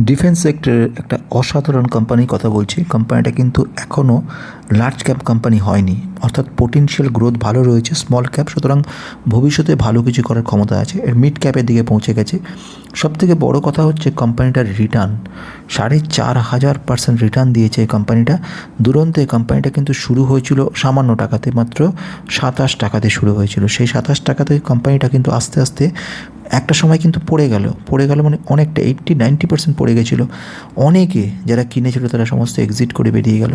Defence সেক্টরের একটা অসাধারণ কোম্পানির কথা বলছি। কোম্পানিটা কিন্তু এখনও লার্জ ক্যাপ কোম্পানি হয়নি, অর্থাৎ পোটেনশিয়াল গ্রোথ ভালো রয়েছে, স্মল ক্যাপ, সুতরাং ভবিষ্যতে ভালো কিছু করার ক্ষমতা আছে। এর মিড ক্যাপের দিকে পৌঁছে গেছে। সবথেকে বড় কথা হচ্ছে কোম্পানিটার রিটার্ন 4,500% রিটার্ন দিয়েছে এই কোম্পানিটা। দুরন্ত এই কোম্পানিটা কিন্তু শুরু হয়েছিল সামান্য টাকাতে, মাত্র 27 টাকাতে শুরু হয়েছিল। সেই 27 টাকাতে কোম্পানিটা কিন্তু আস্তে আস্তে একটা সময় কিন্তু পড়ে গেল মানে অনেকটা 80-90% পড়ে গেছিলো। অনেকে যারা কিনেছিল তারা সমস্ত এক্সিট করে বেরিয়ে গেল।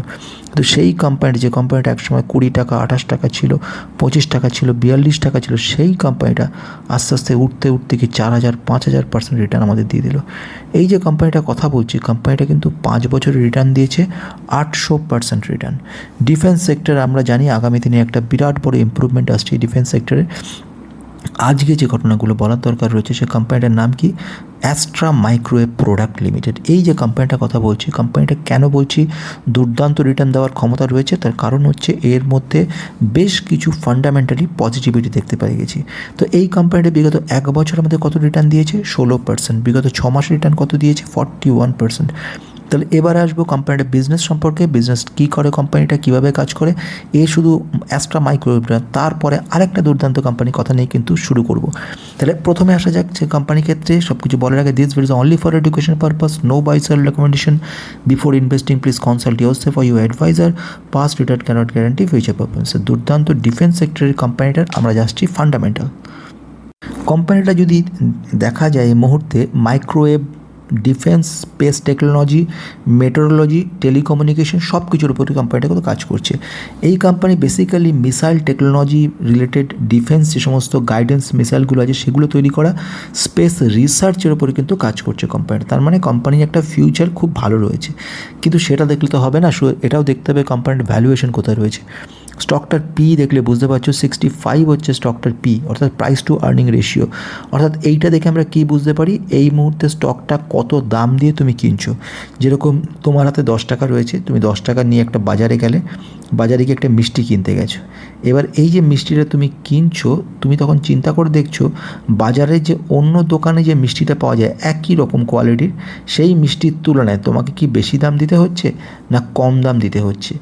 কিন্তু সেই কোম্পানিটা, যে কোম্পানিটা একসময় 20 টাকা 28 টাকা ছিল, 25 টাকা ছিল, 42 টাকা ছিল, সেই কোম্পানিটা আস্তে আস্তে উঠতে কি 4,000-5,000% রিটার্ন আমাদের দিয়ে দিল। এই যে কোম্পানিটার কথা বলছি, কোম্পানিটা কিন্তু 5 বছরের রিটার্ন দিয়েছে 800% রিটার্ন। ডিফেন্স সেক্টর আমরা জানি আগামী দিনে একটা বিরাট বড় ইম্প্রুভমেন্ট আসছে এই ডিফেন্স সেক্টরে। আজকে যে ঘটনাগুলো বলার দরকার রয়েছে, সে কোম্পানিটার নাম কি? Astra microwave product limited. এই যে কোম্পানিটার কথা বলছি, কোম্পানিটা কেন বলছি দুর্দান্ত রিটার্ন দেওয়ার ক্ষমতা রয়েছে, তার কারণ হচ্ছে এর মধ্যে বেশ কিছু ফান্ডামেন্টালি পজিটিভিটি দেখতে পেয়ে গেছি। তো এই কোম্পানিটা বিগত 1 বছর আমাদের কত রিটার্ন দিয়েছে? 16%। বিগত 6 মাস রিটার্ন কত দিয়েছে? 41%। তাহলে এবার আসবো কোম্পানিটার বিজনেস সম্পর্কে। বিজনেস কী করে, কোম্পানিটা কীভাবে কাজ করে, এ শুধু অ্যাস্ট্রা মাইক্রোওয়েভ। তারপরে আরেকটা দুর্দান্ত কোম্পানির কথা নিয়ে কিন্তু শুরু করব। তাহলে প্রথমে আসা যাক যে কোম্পানির ক্ষেত্রে সব কিছু বলার আগে, this video is only for education purpose, no buy sell recommendation. Before investing please consult yourself or your advisor. Past return can't guarantee future performance. দুর্দান্ত ডিফেন্স সেক্টরের কোম্পানিটার আমরা যাচ্ছি ফান্ডামেন্টাল। কোম্পানিটা যদি দেখা যায় এই মুহূর্তে microwave, defence, space technology, meteorology, telecommunication সব কিছুর উপরে কোম্পানিটা কিন্তু কাজ করছে। এই company basically missile technology related, defence যে সমস্ত গাইডেন্স মিসাইলগুলো আছে সেগুলো তৈরি করা, স্পেস রিসার্চের উপরে কিন্তু কাজ করছে কোম্পানিটা। তার মানে কোম্পানির একটা ফিউচার খুব ভালো রয়েছে। কিন্তু সেটা দেখলে তো হবে না, এটাও দেখতে হবে কোম্পানির ভ্যালুয়েশন কোথায় রয়েছে। স্টকটার পি দেখলে বুঝতে পারছো 65 হচ্ছে স্টকটার পি, অর্থাৎ প্রাইস টু আর্নিং রেশিও। অর্থাৎ এইটা দেখে আমরা কি বুঝতে পারি, এই মুহূর্তে স্টকটা কত দাম দিয়ে তুমি কিনছো। যেরকম তোমার হাতে 10 টাকা রয়েছে, তুমি 10 টাকা নিয়ে একটা বাজারে গেলে, বাজারে গিয়ে একটা মিষ্টি কিনতে গেছো। এবার এই যে মিষ্টিটা তুমি কিনছো, তুমি তখন চিন্তা করে দেখছো বাজারে যে অন্য দোকানে যে মিষ্টিটা পাওয়া যায় একই রকম কোয়ালিটির, সেই মিষ্টির তুলনায় তোমাকে কি বেশি দাম দিতে হচ্ছে না কম দাম দিতে হচ্ছে।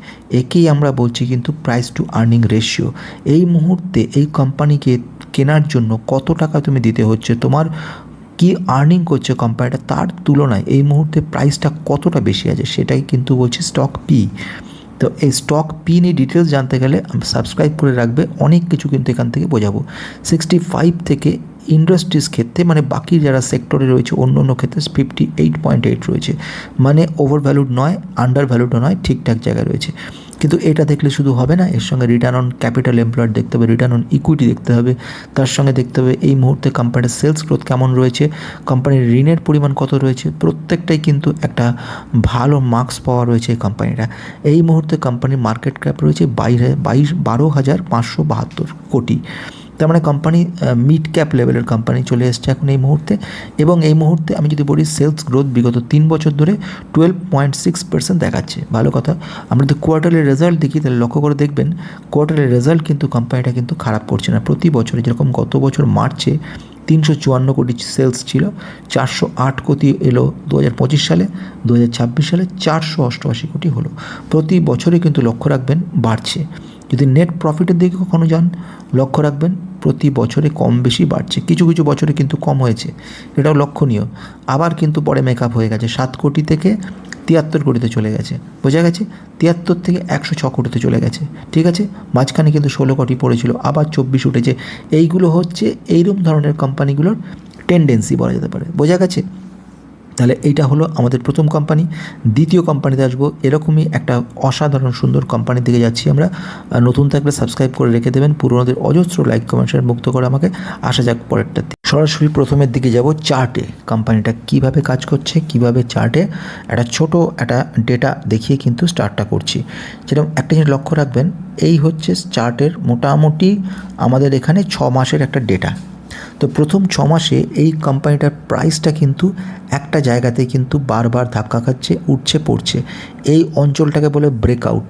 একেই আমরা বলছি কিন্তু প্রাইস টু আর্নিং রেশিও। এই মুহূর্তে এই কোম্পানিকে কেনার জন্য কত টাকা তুমি দিতে হচ্ছে, তোমার কি আর্নিং করছে কোম্পানিটা, তার তুলনায় এই মুহূর্তে প্রাইসটা কতটা বেশি আছে, সেটাই কিন্তু বলছি স্টক পি। তো এই স্টক পি নিয়ে ডিটেলস জানতে গেলে সাবস্ক্রাইব করে রাখবে, অনেক কিছু কিন্তু এখান থেকে বোঝাবো। 65 থেকে ইন্ডাস্ট্রিজ ক্ষেত্রে, মানে বাকি যারা সেক্টরে রয়েছে অন্য অন্য ক্ষেত্রে 58.8 রয়েছে, মানে ওভার ভ্যালুড নয়, আন্ডার ভ্যালুডও নয়, ঠিকঠাক জায়গায় রয়েছে। কিন্তু এটা দেখলে শুধু হবে না, এর সঙ্গে রিটার্ন অন ক্যাপিটাল এমপ্লয়েড দেখতে হবে, রিটার্ন অন ইকুইটি দেখতে হবে, তার সঙ্গে দেখতে হবে এই মুহূর্তে কোম্পানির সেলস গ্রোথ কেমন রয়েছে, কোম্পানির ঋণের পরিমাণ কত রয়েছে, প্রত্যেকটাই কিন্তু একটা ভালো মার্কস পাওয়া রয়েছে এই কোম্পানিটা। এই মুহূর্তে কোম্পানির মার্কেট ক্যাপ রয়েছে 12,572 কোটি। তার মানে কোম্পানি মিড ক্যাপ লেভেলের কোম্পানি চলে এসছে এখন এই মুহূর্তে। এবং এই মুহূর্তে আমি যদি বলি সেলস গ্রোথ বিগত 3 বছর ধরে 12.6% দেখাচ্ছে, ভালো কথা। আমরা যদি কোয়ার্টারের রেজাল্ট দেখি তাহলে লক্ষ্য করে দেখবেন কোয়ার্টারের রেজাল্ট কিন্তু কোম্পানিটা কিন্তু খারাপ করছে না। প্রতি বছরে যেরকম গত বছর মার্চে 354 কোটি সেলস ছিল, 408 কোটি এলো 2025 সালে, 2026 সালে 488 কোটি হলো। প্রতি বছরে কিন্তু লক্ষ্য রাখবেন বাড়ছে। যদি নেট প্রফিটের দিকে কখনো যান, লক্ষ্য রাখবেন প্রতি বছরে কম বেশি বাড়ছে, কিছু কিছু বছরে কিন্তু কম হয়েছে, এটাও লক্ষণীয়। আবার কিন্তু পরে মেকআপ হয়ে গেছে, 7 কোটি থেকে 73 কোটিতে চলে গেছে, বোঝা গেছে। 73 থেকে 106 কোটিতে চলে গেছে, ঠিক আছে। মাঝখানে কিন্তু 16 কোটি পড়েছিল, আবার 24 উঠেছে। এইগুলো হচ্ছে এইরকম ধরনের কোম্পানিগুলোর টেন্ডেন্সি বলা যেতে পারে, বোঝা গেছে। তাহলে এইটা হলো আমাদের প্রথম কোম্পানি। দ্বিতীয় কোম্পানিতে আসবো, এরকমই একটা অসাধারণ সুন্দর কোম্পানির দিকে যাচ্ছি আমরা। নতুন থাকলে সাবস্ক্রাইব করে রেখে দেবেন, পুরোনোদের অজস্র লাইক কমেন্ট শেয়ার মুক্ত করে আমাকে। আসা যাক পরেরটাতে, সরাসরি প্রথমের দিকে যাব। চার্টে কোম্পানিটা কিভাবে কাজ করছে, কিভাবে চার্টে একটা ছোট একটা ডেটা দেখিয়ে কিন্তু স্টার্টটা করছি। যেরকম একটা জিনিস লক্ষ্য রাখবেন, এই হচ্ছে চার্টের মোটামুটি আমাদের এখানে 6 মাসের একটা ডেটা। তো প্রথম 6 মাসে এই কোম্পানিটার প্রাইসটা কিন্তু একটা জায়গাতে কিন্তু বারবার ধাক্কা খাচ্ছে, উঠছে পড়ছে। এই অঞ্চলটাকে বলে ব্রেকআউট।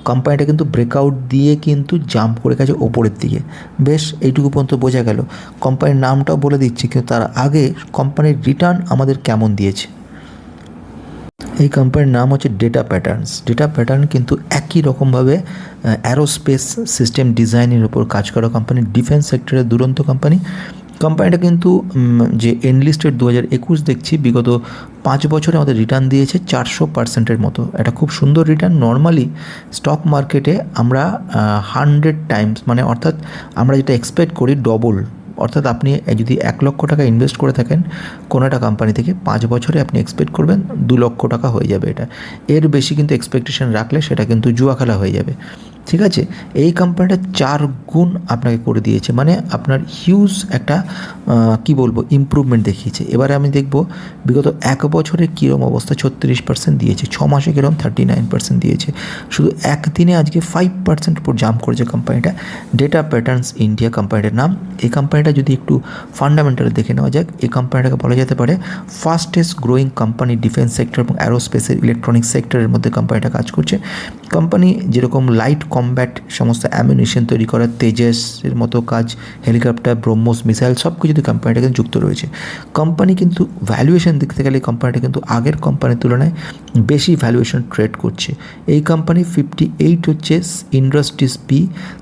কোম্পানিটা কিন্তু ব্রেকআউট দিয়ে কিন্তু জাম্প করে গেছে ওপরের দিকে। বেশ, এইটুকু পর্যন্ত বোঝা গেল। কোম্পানির নামটাও বলে দিচ্ছি, কিন্তু তার আগে কোম্পানির রিটার্ন আমাদের কেমন দিয়েছে। এই কোম্পানির নাম হচ্ছে ডেটা প্যাটার্নস। ডেটা প্যাটার্ন কিন্তু একই রকমভাবে অ্যারোস্পেস সিস্টেম ডিজাইনের উপর কাজ করা কোম্পানি, ডিফেন্স সেক্টরের দুরন্ত কোম্পানি। কোম্পানিটা কিন্তু যে এনলিস্টেড 2021 দেখছি, বিগত 5 বছরে আমাদের রিটার্ন দিয়েছে 400% মতো। এটা খুব সুন্দর রিটার্ন। নর্মালি স্টক মার্কেটে আমরা 100 টাইমস, মানে অর্থাৎ আমরা যেটা এক্সপেক্ট করি ডবল, অর্থাৎ আপনি যদি 1 লক্ষ টাকা ইনভেস্ট করে থাকেন কোনো একটা কোম্পানি থেকে, 5 বছরে আপনি এক্সপেক্ট করবেন 2 লক্ষ টাকা হয়ে যাবে। এটা এর বেশি কিন্তু এক্সপেকটেশন রাখলে সেটা কিন্তু জুয়া খেলা হয়ে যাবে, ঠিক আছে। এই কোম্পানিটা 4 গুণ আপনাকে করে দিয়েছে, মানে আপনার হিউজ একটা কি বলবো ইমপ্রুভমেন্ট দেখিয়েছে। এবারে আমি দেখব বিগত 1 বছরে কীরকম অবস্থা। 36% দিয়েছে, 6 মাসে কীরকম 39% দিয়েছে, শুধু একদিনে আজকে 5% উপর জাম্প করেছে কোম্পানিটা। ডেটা প্যাটার্নস ইন্ডিয়া কোম্পানিটার নাম। এই কোম্পানিটা যদি একটু ফান্ডামেন্টাল দেখে নেওয়া যাক, এই কোম্পানিটাকে বলা যেতে পারে fastest growing company defence sector এবং অ্যারোস্পেসের ইলেকট্রনিক্স সেক্টরের মধ্যে কোম্পানিটা কাজ করছে। কোম্পানি যেরকম লাইট কমব্যাট সমস্ত অ্যামিউনিশন তৈরি করা, তেজসের মতো কাজ, হেলিকপ্টার, ব্রহ্মোস মিসাইল সব কিছু কোম্পানিটা কিন্তু যুক্ত রয়েছে। কোম্পানি কিন্তু ভ্যালুয়েশন দেখতে গেলে কোম্পানিটা কিন্তু আগের কোম্পানির তুলনায় বেশি ভ্যালুয়েশন ট্রেড করছে। এই কোম্পানি 58 হচ্ছে ইন্ডাস্ট্রিজ পি,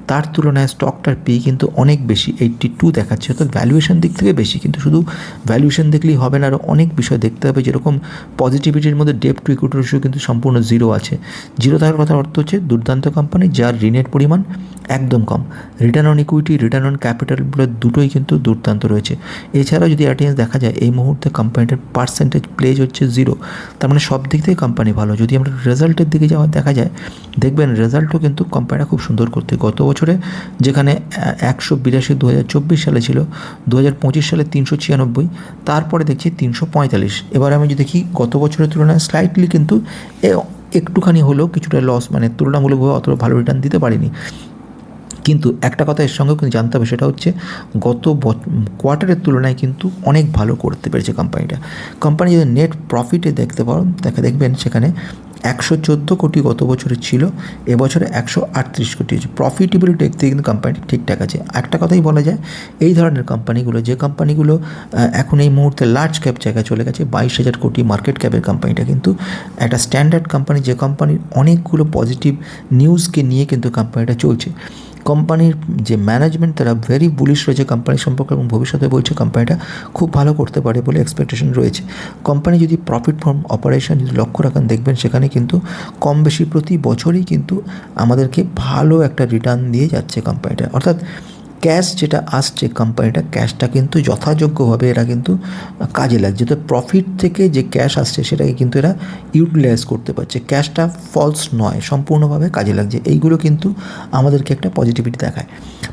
তার তুলনায় স্টকটার পি কিন্তু অনেক বেশি, 82 দেখাচ্ছে। অর্থাৎ ভ্যালুয়েশন দিক থেকে বেশি, কিন্তু শুধু ভ্যালুয়েশন দেখলেই হবে না, আরও অনেক বিষয় দেখতে হবে। যেরকম পজিটিভিটির মধ্যে ডেপ টু ইকুইটি রেশিও কিন্তু সম্পূর্ণ জিরো আছে। জিরো থাকার কথা অর্থ হচ্ছে দুর্দান্ত কোম্পানি যার ঋণের পরিমাণ একদম কম। Return on equity, return on capital দুটোই কিন্তু দুর্দান্ত রয়েছে। এছাড়াও যদি অ্যাটেন্স দেখা যায়, এই মুহূর্তে কোম্পানিটার পার্সেন্টেজ প্লেজ হচ্ছে 0, তার মানে সব দিক থেকে কোম্পানি ভালো। যদি আমরা রেজাল্টের দিকে দেখা যায়, দেখবেন রেজাল্টও কিন্তু কোম্পানিটা খুব সুন্দর করতে। গত বছরে যেখানে 182 2024 সালে ছিল, 2025 সালে 396, তারপরে দেখছি 345। এবার আমি যদি দেখি গত বছরের তুলনায় স্লাইটলি কিন্তু একটুখানি হলেও কিছুটা লস, মানে তুলনামূলকভাবে অত ভালো রিটার্ন দিতে পারিনি। কিন্তু একটা কথা এর সঙ্গেও কিন্তু জানতে হবে, সেটা হচ্ছে গত কোয়ার্টারের তুলনায় কিন্তু অনেক ভালো করতে পেরেছে কোম্পানিটা। কোম্পানি যদি নেট প্রফিটে দেখতে পারো, দেখবেন সেখানে 114 কোটি গত বছরে ছিল, এবছরে 138 কোটি হচ্ছে। প্রফিটেবিলিটি দেখতে কিন্তু কোম্পানিটি ঠিকঠাক আছে। একটা কথাই বলা যায়, এই ধরনের কোম্পানিগুলো, যে কোম্পানিগুলো এখন এই মুহূর্তে লার্জ ক্যাপ জায়গায় চলে গেছে, 22,000 কোটি মার্কেট ক্যাপের কোম্পানিটা কিন্তু একটা স্ট্যান্ডার্ড কোম্পানি, যে কোম্পানির অনেকগুলো পজিটিভ নিউজকে নিয়ে কিন্তু কোম্পানিটা চলছে। কোম্পানির যে ম্যানেজমেন্ট তারা ভেরি বুলিশ রয়েছে কোম্পানি সম্পর্কে, এবং ভবিষ্যতে বলছে কোম্পানিটা খুব ভালো করতে পারে বলে এক্সপেকটেশন রয়েছে। কোম্পানি যদি প্রফিট ফ্রম অপারেশন যদি লক্ষ্য রাখেন, দেখবেন সেখানে কিন্তু কম বেশি প্রতি বছরই কিন্তু আমাদেরকে ভালো একটা রিটার্ন দিয়ে যাচ্ছে কোম্পানিটা। অর্থাৎ ক্যাশ যেটা আসছে কোম্পানিটা, ক্যাশটা কিন্তু যথাযোগ্যভাবে এরা কিন্তু কাজে লাগছে। তো প্রফিট থেকে যে ক্যাশ আসছে সেটাকে কিন্তু এরা ইউটিলাইজ করতে পারছে। ক্যাশটা ফলস নয়, সম্পূর্ণভাবে কাজে লাগছে। এইগুলো কিন্তু আমাদেরকে একটা পজিটিভিটি দেখায়।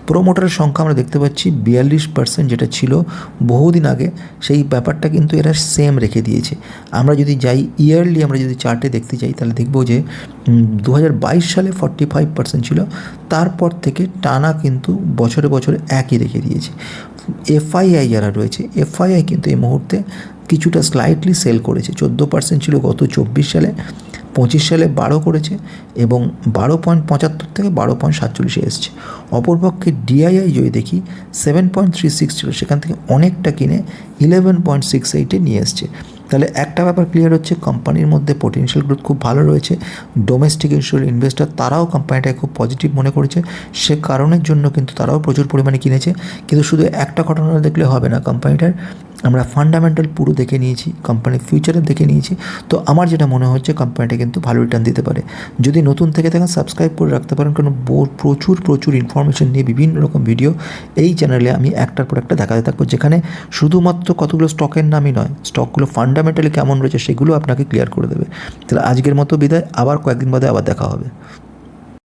প্রোমোটারের সংখ্যা আমরা দেখতে পাচ্ছি 42%, যেটা ছিল বহুদিন আগে, সেই ব্যাপারটা কিন্তু এরা সেম রেখে দিয়েছে। আমরা যদি যাই ইয়ারলি, আমরা যদি চার্টে দেখতে যাই, তাহলে দেখব যে 2022 সালে 45% ছিল, তারপর থেকে টানা কিন্তু বছরে বছরে একই রেখে দিয়েছে। এফআইআই যারা রয়েছে, এফআইআই কিন্তু এই মুহূর্তে কিছুটা স্লাইটলি সেল করেছে। 14% ছিল গত 24 সালে, 25 সালে 12 করেছে, এবং 12.75 থেকে 12.47 এসছে। অপরপক্ষে ডিআইআই যদি দেখি 7.36 ছিল, সেখান থেকে অনেকটা কিনে 11.68 নিয়ে এসছে। তাহলে একটা ব্যাপার ক্লিয়ার হচ্ছে, কোম্পানির মধ্যে পোটেনশিয়াল গ্রোথ খুব ভালো রয়েছে। ডোমেস্টিক ইনভেস্টর তারাও কোম্পানিটাকে খুব পজিটিভ মনে করেছে, সে কারণের জন্য কিন্তু তারাও প্রচুর পরিমাণে কিনেছে। কিন্তু শুধু একটা ঘটনা দেখলে হবে না, কোম্পানিটার আমরা ফান্ডামেন্টাল পুরো দেখে নিয়েছি, কোম্পানির ফিউচারে দেখে নিয়েছি। তো আমার যেটা মনে হচ্ছে কোম্পানিটা কিন্তু ভালো রিটার্ন দিতে পারে। যদি নতুন থেকে থাকেন সাবস্ক্রাইব করে রাখতে পারেন, কারণ প্রচুর ইনফরমেশন নিয়ে বিভিন্ন রকম ভিডিও এই চ্যানেলে আমি একটার পর একটা দেখাতে থাকবো, যেখানে শুধুমাত্র কতগুলো স্টকের নামই নয়, স্টকগুলো ফান্ডামেন্টালি কেমন রয়েছে সেগুলো আপনাকে ক্লিয়ার করে দেবে। তাহলে আজকের মতো বিদায়, আবার কয়েকদিন বাদে আবার দেখা হবে।